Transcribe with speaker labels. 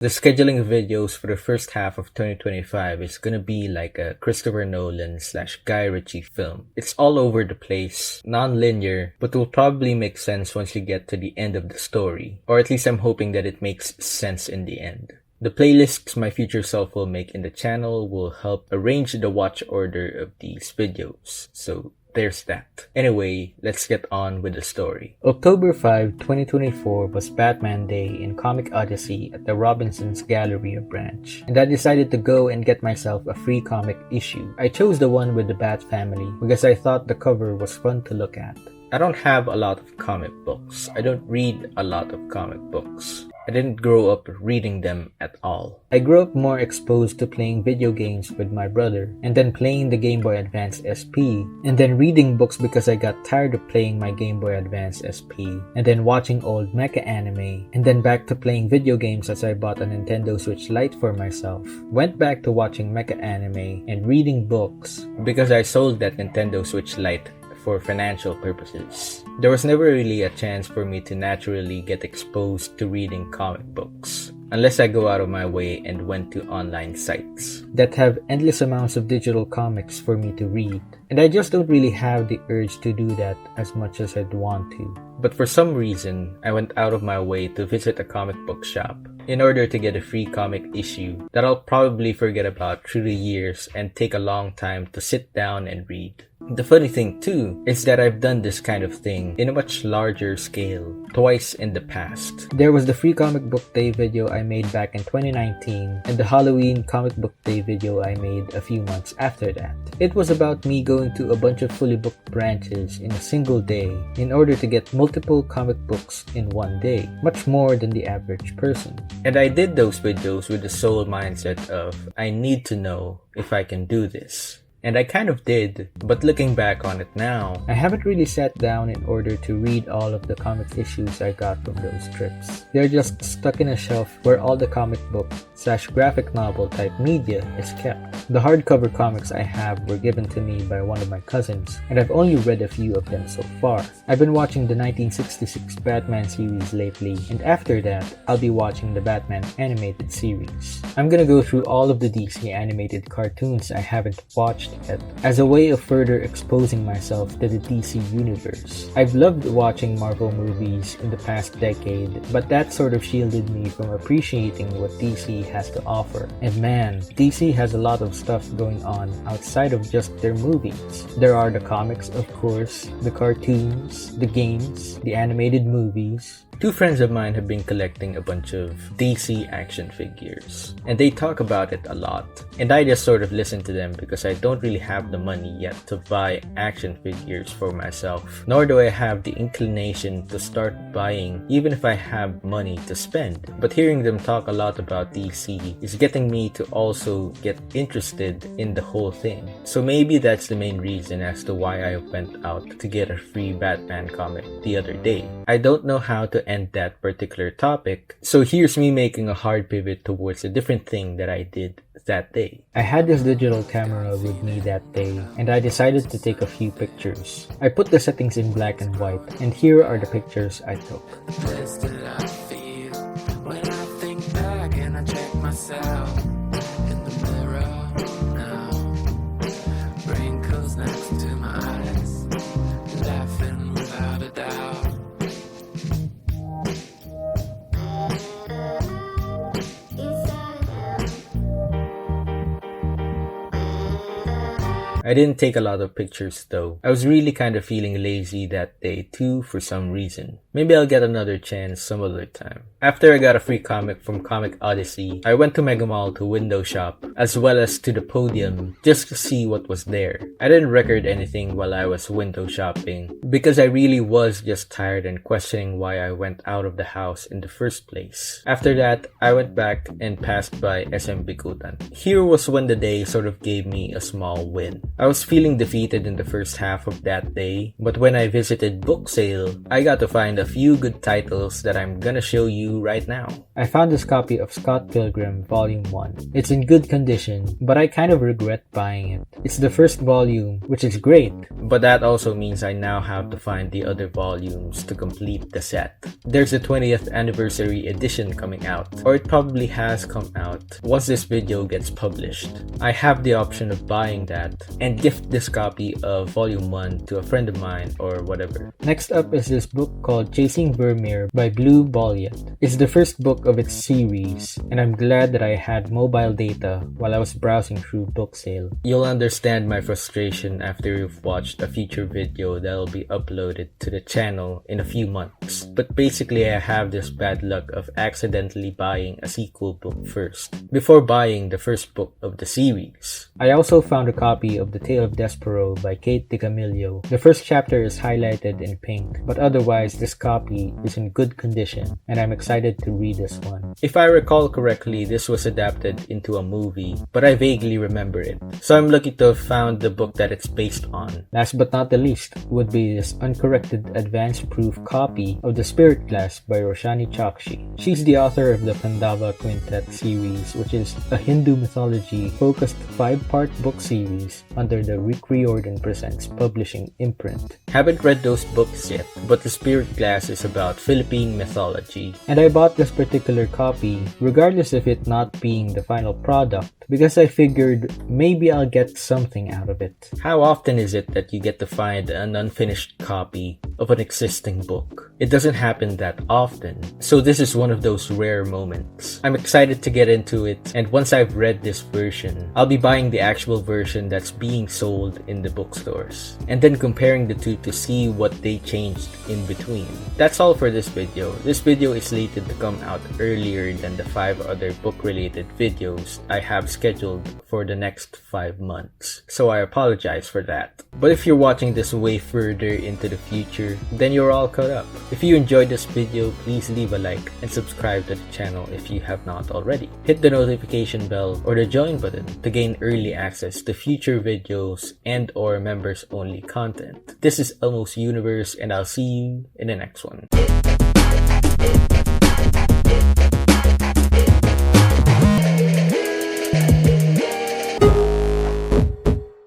Speaker 1: The scheduling of videos for the first half of 2025 is gonna be like a Christopher Nolan / Guy Ritchie film. It's all over the place, non-linear, but will probably make sense once you get to the end of the story. Or at least I'm hoping that it makes sense in the end. The playlists my future self will make in the channel will help arrange the watch order of these videos. So there's that. Anyway, let's get on with the story. October 5, 2024 was Batman Day in Comic Odyssey at the Robinsons Galleria branch, and I decided to go and get myself a free comic issue. I chose the one with the Bat family because I thought the cover was fun to look at. I don't have a lot of comic books. I don't read a lot of comic books. I didn't grow up reading them at all. I grew up more exposed to playing video games with my brother, and then playing the Game Boy Advance SP, and then reading books because I got tired of playing my Game Boy Advance SP, and then watching old mecha anime, and then back to playing video games as I bought a Nintendo Switch Lite for myself. Went back to watching mecha anime and reading books because I sold that Nintendo Switch Lite for financial purposes. There was never really a chance for me to naturally get exposed to reading comic books, unless I go out of my way and went to online sites that have endless amounts of digital comics for me to read. And I just don't really have the urge to do that as much as I'd want to. But for some reason, I went out of my way to visit a comic book shop in order to get a free comic issue that I'll probably forget about through the years and take a long time to sit down and read. The funny thing too is that I've done this kind of thing in a much larger scale twice in the past. There was the free comic book day video I made back in 2019 and the Halloween comic book day video I made a few months after that. It was about me going to a bunch of fully booked branches in a single day in order to get multiple comic books in one day, much more than the average person. And I did those videos with the sole mindset of, I need to know if I can do this. And I kind of did, but looking back on it now, I haven't really sat down in order to read all of the comic issues I got from those trips. They're just stuck in a shelf where all the comic book / graphic novel type media is kept. The hardcover comics I have were given to me by one of my cousins, and I've only read a few of them so far. I've been watching the 1966 Batman series lately, and after that, I'll be watching the Batman animated series. I'm gonna go through all of the DC animated cartoons I haven't watched yet, as a way of further exposing myself to the DC universe. I've loved watching Marvel movies in the past decade, but that sort of shielded me from appreciating what DC has to offer. And man, DC has a lot of stuff going on outside of just their movies. There are the comics, of course, the cartoons, the games, the animated movies. Two friends of mine have been collecting a bunch of DC action figures, and they talk about it a lot. And I just sort of listen to them because I don't really have the money yet to buy action figures for myself, nor do I have the inclination to start buying even if I have money to spend. But hearing them talk a lot about DC is getting me to also get interested in the whole thing. So maybe that's the main reason as to why I went out to get a free Batman comic the other day. I don't know how to end that particular topic, so here's me making a hard pivot towards a different thing that I did that day. I had this digital camera with me that day, and I decided to take a few pictures. I put the settings in black and white, and here are the pictures I took. This did I feel when I think back and I check myself in the mirror now. Wrinkles next to my eyes, laughing without a doubt. I didn't take a lot of pictures though. I was really kind of feeling lazy that day too for some reason. Maybe I'll get another chance some other time. After I got a free comic from Comic Odyssey, I went to Mega Mall to window shop as well as to the podium just to see what was there. I didn't record anything while I was window shopping because I really was just tired and questioning why I went out of the house in the first place. After that, I went back and passed by SM Bikutan. Here was when the day sort of gave me a small win. I was feeling defeated in the first half of that day, but when I visited Book Sale, I got to find a few good titles that I'm gonna show you right now. I found this copy of Scott Pilgrim Volume 1. It's in good condition, but I kind of regret buying it. It's the first volume, which is great, but that also means I now have to find the other volumes to complete the set. There's a 20th anniversary edition coming out, or it probably has come out once this video gets published. I have the option of buying that and gift this copy of Volume 1 to a friend of mine or whatever. Next up is this book called Chasing Vermeer by Blue Bolliot. It's the first book of its series, and I'm glad that I had mobile data while I was browsing through Book Sale. You'll understand my frustration after you've watched a future video that'll be uploaded to the channel in a few months. But basically I have this bad luck of accidentally buying a sequel book first, before buying the first book of the series. I also found a copy of The Tale of Despero by Kate DiCamillo. The first chapter is highlighted in pink, but otherwise this copy is in good condition, and I'm excited to read this one. If I recall correctly, this was adapted into a movie, but I vaguely remember it, so I'm lucky to have found the book that it's based on. Last but not the least would be this uncorrected advance proof copy of The Spirit Glass by Roshani Chokshi. She's the author of the Pandava Quintet series, which is a Hindu mythology focused 5-part book series under the Rick Riordan Presents publishing imprint. Haven't read those books yet, but The Spirit Glass is about Philippine mythology, and I bought this particular copy regardless of it not being the final product, because I figured maybe I'll get something out of it. How often is it that you get to find an unfinished copy of an existing book? It doesn't happen that often, so this is one of those rare moments. I'm excited to get into it, and once I've read this version, I'll be buying the actual version that's being sold in the bookstores, and then comparing the two to see what they changed in between. That's all for this video. This video is slated to come out earlier than the 5 other book-related videos I have scheduled for the next 5 months, so I apologize for that. But if you're watching this way further into the future, then you're all caught up. If you enjoyed this video, please leave a like and subscribe to the channel if you have not already. Hit the notification bell or the join button to gain early access to future videos and or members only content. This is Elmo's Universe, and I'll see you in the next one.